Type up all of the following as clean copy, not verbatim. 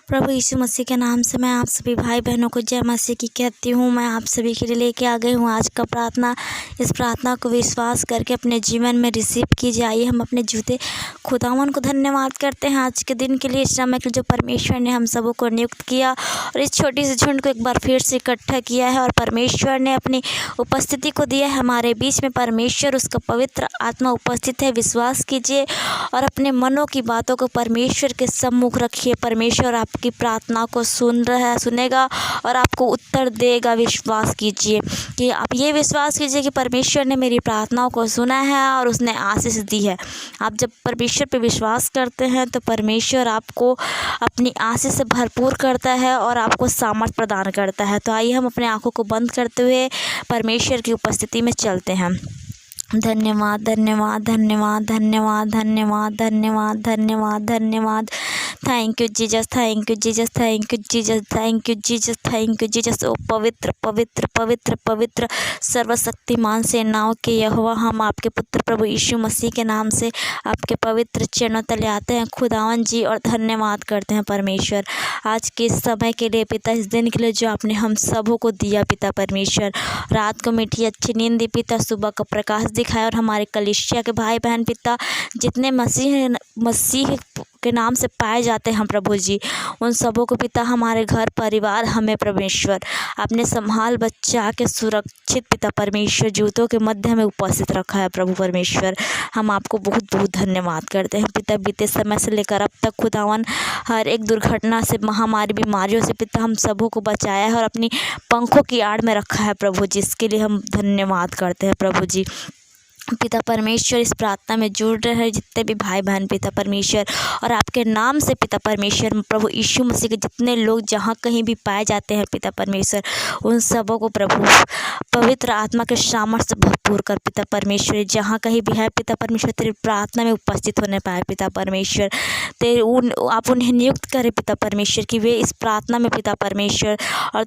प्रभु यीशु मसीह के नाम से मैं आप सभी भाई बहनों को जय मसीह की कहती हूँ। मैं आप सभी के लिए लेके आ गई हूँ आज का प्रार्थना। इस प्रार्थना को विश्वास करके अपने जीवन में रिसीव कीजिए। आइए हम अपने जूते खुदावन को धन्यवाद करते हैं आज के दिन के लिए, इस समय के लिए जो परमेश्वर ने हम सबों को नियुक्त किया और इस छोटी सी झुंड को एक बार फिर से इकट्ठा किया है और परमेश्वर ने अपनी उपस्थिति को दिया है हमारे बीच में। परमेश्वर उसका पवित्र आत्मा उपस्थित है। विश्वास कीजिए और अपने मनों की बातों को परमेश्वर के सम्मुख रखिए। परमेश्वर आपकी प्रार्थना को सुनेगा और आपको उत्तर देगा। विश्वास कीजिए कि आप ये विश्वास कीजिए कि परमेश्वर ने मेरी प्रार्थनाओं को सुना है और उसने आशीष दी है। आप जब परमेश्वर पे विश्वास करते हैं तो परमेश्वर आपको अपनी आशीष से भरपूर करता है और आपको सामर्थ प्रदान करता है। तो आइए हम अपने आँखों को बंद करते हुए परमेश्वर की उपस्थिति में चलते हैं। धन्यवाद धन्यवाद धन्यवाद धन्यवाद धन्यवाद धन्यवाद धन्यवाद धन्यवाद। Thank you Jesus, thank you Jesus, thank you Jesus, thank you Jesus, thank you Jesus. ओ पवित्र पवित्र पवित्र पवित्र सर्वशक्तिमान सेनाओं के यहोवा, हम आपके पुत्र प्रभु यीशु मसीह के नाम से आपके पवित्र चरणों तले आते हैं खुदावन जी और धन्यवाद करते हैं परमेश्वर आज के इस समय के लिए पिता, इस दिन के लिए जो आपने हम सबों को दिया पिता परमेश्वर। रात को मीठी अच्छी नींद दी पिता, सुबह का प्रकाश दिखाया और हमारे कलीसिया के भाई बहन पिता जितने मसीह के नाम से पाए जाते हैं प्रभु जी, उन सबों को पिता हमारे घर परिवार हमें परमेश्वर अपने संभाल बच्चा के सुरक्षित पिता परमेश्वर जूतों के मध्य में उपस्थित रखा है प्रभु परमेश्वर। हम आपको बहुत बहुत धन्यवाद करते हैं पिता। बीते समय से लेकर अब तक खुदावन हर एक दुर्घटना से, महामारी, बीमारियों से पिता हम सबों को बचाया है और अपनी पंखों की आड़ में रखा है प्रभु जी, इसके लिए हम धन्यवाद करते हैं प्रभु जी। पिता परमेश्वर इस प्रार्थना में जुड़ रहे हैं जितने भी भाई बहन पिता परमेश्वर और आपके नाम से पिता परमेश्वर प्रभु यीशु मसीह के जितने लोग जहाँ कहीं भी पाए जाते हैं पिता परमेश्वर, उन सबों को प्रभु पवित्र आत्मा के सामर्थ्य से भरपूर कर पिता परमेश्वर। जहाँ कहीं भी है पिता परमेश्वर तेरी प्रार्थना में उपस्थित होने पाए पिता परमेश्वर, आप उन्हें नियुक्त करें पिता परमेश्वर कि वे इस प्रार्थना में पिता परमेश्वर और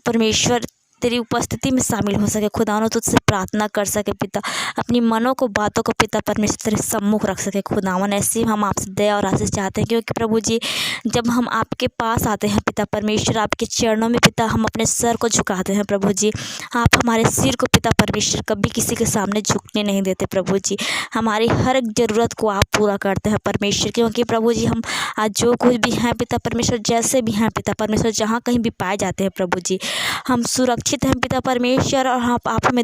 परमेश्वर तेरी उपस्थिति में शामिल हो सके। खुदावन तुझसे प्रार्थना कर सके पिता, अपनी मनों को बातों को पिता परमेश्वर तेरे सम्मुख रख सके खुदावन। ऐसे हम आपसे दया और आशीष चाहते हैं क्योंकि प्रभु जी जब हम आपके पास आते हैं पिता परमेश्वर, आपके चरणों में पिता हम अपने सर को झुकाते हैं प्रभु जी। आप हमारे सिर को पिता परमेश्वर कभी किसी के सामने झुकने नहीं देते प्रभु जी। हमारी हर एक ज़रूरत को आप पूरा करते हैं परमेश्वर, क्योंकि प्रभु जी हम आज जो कुछ भी हैं पिता परमेश्वर, जैसे भी हैं पिता परमेश्वर, जहाँ कहीं भी पाए जाते हैं प्रभु जी, हम सुरक्षित हैं पिता परमेश्वर और आप हमें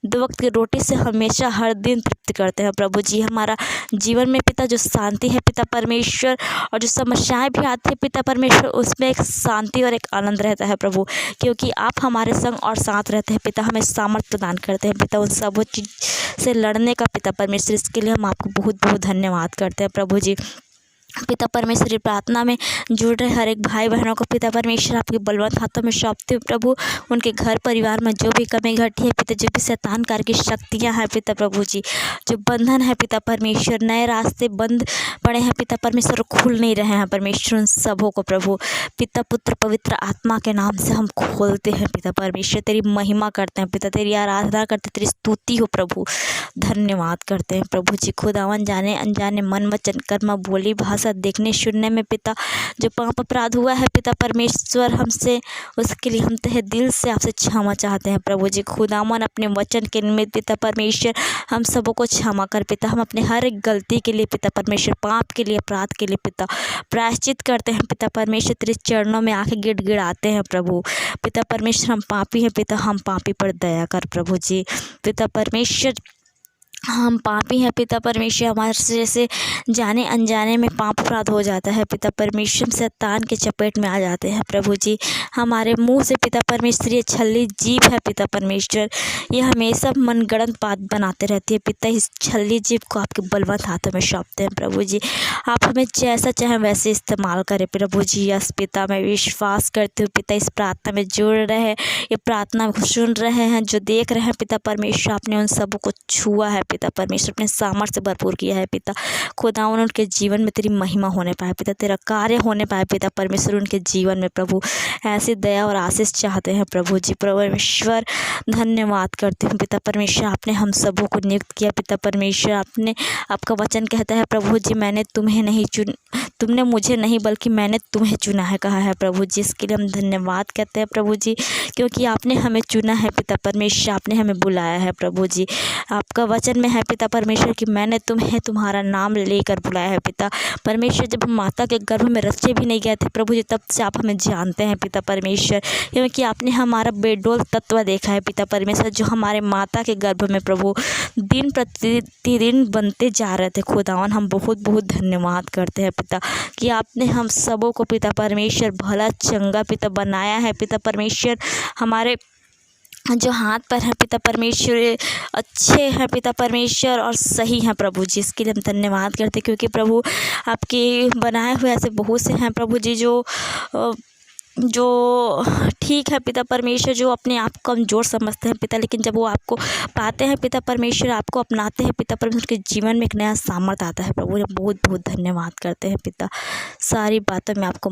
2 वक्त की रोटी से हमेशा हर दिन तृप्त करते हैं प्रभु जी। हमारा जीवन में पिता जो शांति है पिता परमेश्वर और जो समस्याएं भी आती है पिता परमेश्वर, उसमें एक शांति और एक आनंद रहता है प्रभु, क्योंकि आप हमारे संग और साथ रहते हैं पिता, हमें सामर्थ प्रदान करते हैं पिता उन सब चीज़ से लड़ने का पिता परमेश्वर। इसके लिए हम आपको बहुत बहुत धन्यवाद करते हैं प्रभु जी। पिता परमेश्वर प्रार्थना में जुड़ रहे हर एक भाई बहनों को पिता परमेश्वर आपके बलवंत हाथों में सौंपते हुए प्रभु, उनके घर परिवार में जो भी कमी घटी है पिता, जो भी शैतान कार्य की शक्तियां हैं पिता प्रभु जी, जो बंधन है पिता परमेश्वर, नए रास्ते बंद पड़े हैं पिता परमेश्वर, खुल नहीं रहे हैं परमेश्वर, उन सबों को प्रभु पिता पुत्र पवित्र आत्मा के नाम से हम खोलते हैं पिता परमेश्वर। तेरी महिमा करते हैं पिता, तेरी आराधना करते हैं, तेरी स्तुति हो प्रभु, धन्यवाद करते हैं प्रभु जी। खुदावन जाने अनजाने मन वचन कर्म बोली भाषा देखने सुनने में पिता जो पाप अपराध हुआ है पिता परमेश्वर हमसे, उसके लिए हम तहे दिल से आपसे क्षमा चाहते हैं प्रभु जी। खुदावन अपने वचन के निमित्त पिता परमेश्वर हम सबों को क्षमा कर पिता, हम अपने हर एक गलती के लिए पिता परमेश्वर, पाप के लिए, अपराध के लिए पिता प्रायश्चित करते हैं पिता परमेश्वर, तेरे चरणों में आके गिड़गिड़ाते हैं प्रभु पिता परमेश्वर। हम पापी हैं पिता, हम पापी पर दया कर प्रभु जी। पिता परमेश्वर हम पापी हैं पिता परमेश्वर, हमारे से जैसे जाने अनजाने में पाप अपराध हो जाता है पिता परमेश्वर, शैतान के चपेट में आ जाते हैं प्रभु जी। हमारे मुंह से पिता परमेश्वर ये छल्ली जीभ है पिता परमेश्वर, ये हमेशा मनगढ़ंत बात बनाते रहती है पिता। इस छल्ली जीभ को आपके बलवंत हाथों में सौंपते हैं प्रभु जी। आप हमें जैसा चाहें वैसे इस्तेमाल करें प्रभु जी। यस पिता, मैं विश्वास करती हूँ पिता, इस प्रार्थना में जुड़ रहे हैं, ये प्रार्थना सुन रहे हैं, जो देख रहे हैं पिता परमेश्वर, आपने उन सबों को छुआ है पिता परमेश्वर, अपने सामर्थ्य से भरपूर किया है पिता। खुदावन उनके जीवन में तेरी महिमा होने पाए पिता, तेरा कार्य होने पाए पिता परमेश्वर उनके जीवन में प्रभु। ऐसी दया और आशीष चाहते हैं प्रभु जी। परमेश्वर धन्यवाद करती हूँ पिता परमेश्वर, आपने हम सबों को नियुक्त किया पिता परमेश्वर। आपने आपका वचन कहता है प्रभु जी, मैंने तुम्हें नहीं तुमने मुझे नहीं बल्कि मैंने तुम्हें चुना है कहा है प्रभु जी। इसके लिए हम धन्यवाद कहते हैं प्रभु जी, क्योंकि आपने हमें चुना है पिता परमेश्वर, आपने हमें बुलाया है प्रभु जी। आपका वचन में है पिता परमेश्वर कि मैंने तुम्हें तुम्हारा नाम लेकर बुलाया है पिता परमेश्वर। जब हम माता के गर्भ में रचे भी नहीं गए थे प्रभु जी, तब से आप हमें जानते हैं पिता परमेश्वर, क्योंकि आपने हमारा बेडोल तत्व देखा है पिता परमेश्वर, जो हमारे माता के गर्भ में प्रभु दिन प्रतिदिन बनते जा रहे थे खुदावन। हम बहुत बहुत धन्यवाद करते हैं पिता कि आपने हम सबों को पिता परमेश्वर भला चंगा पिता बनाया है पिता परमेश्वर। हमारे जो हाथ पर है पिता परमेश्वर अच्छे हैं पिता परमेश्वर और सही हैं प्रभु जी। इसके लिए हम धन्यवाद करते हैं, क्योंकि प्रभु आपके बनाए हुए ऐसे बहुत से हैं प्रभु जी जो ठीक है पिता परमेश्वर, जो अपने आप को कमज़ोर समझते हैं पिता, लेकिन जब वो आपको पाते हैं पिता परमेश्वर, आपको अपनाते हैं पिता परमेश्वर, के जीवन में एक नया सामर्थ आता है प्रभु। बहुत बहुत धन्यवाद करते हैं पिता। सारी बातों में आपको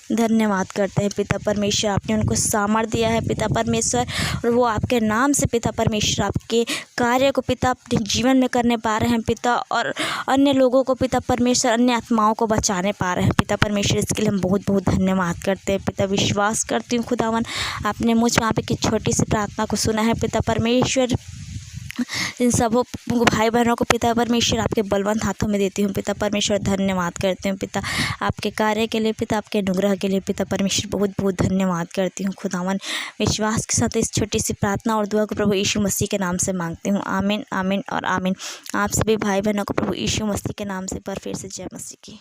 धन्यवाद करते हैं पिता परमेश्वर। आपने उनको सामर्थ दिया है पिता परमेश्वर, और वो आपके नाम से पिता परमेश्वर आपके कार्य को पिता अपने जीवन में करने पा रहे हैं पिता, और अन्य लोगों को पिता परमेश्वर अन्य आत्माओं को बचाने पा रहे हैं पिता परमेश्वर। इसके लिए हम बहुत बहुत धन्यवाद करते हैं पिता। विश्वास करती हूँ खुदावन, आपने मुझ में आप की छोटी सी प्रार्थना को सुना है पिता परमेश्वर। इन सबों भाई बहनों को पिता परमेश्वर आपके बलवंत हाथों में देती हूँ पिता परमेश्वर। धन्यवाद करती हूँ पिता आपके कार्य के लिए पिता, आपके अनुग्रह के लिए पिता परमेश्वर। बहुत बहुत धन्यवाद करती हूँ खुदावन। विश्वास के साथ इस छोटी सी प्रार्थना और दुआ को प्रभु यीशु मसीह के नाम से मांगती हूँ। आमीन आमीन और आमीन। आप सभी भाई बहनों को प्रभु यीशु मसीह के नाम से पर फिर से जय मसीह की।